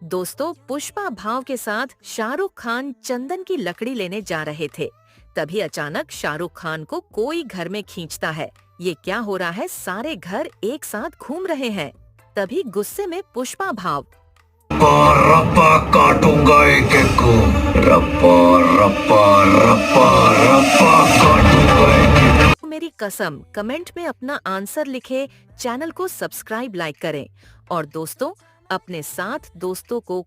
दोस्तों, पुष्पा भाव के साथ शाहरुख खान चंदन की लकड़ी लेने जा रहे थे। तभी अचानक शाहरुख खान को कोई घर में खींचता है। ये क्या हो रहा है? सारे घर एक साथ घूम रहे हैं। तभी गुस्से में पुष्पा भाव, रप्पा रप्पा काटूंगा एक एक को। रप्पा रप्पा रप्पा रप्पा काटूंगा एक एक मेरी कसम, कमेंट में अपना आंसर लिखे, चैनल को सब्सक्राइब लाइक करें और दोस्तों अपने साथ दोस्तों को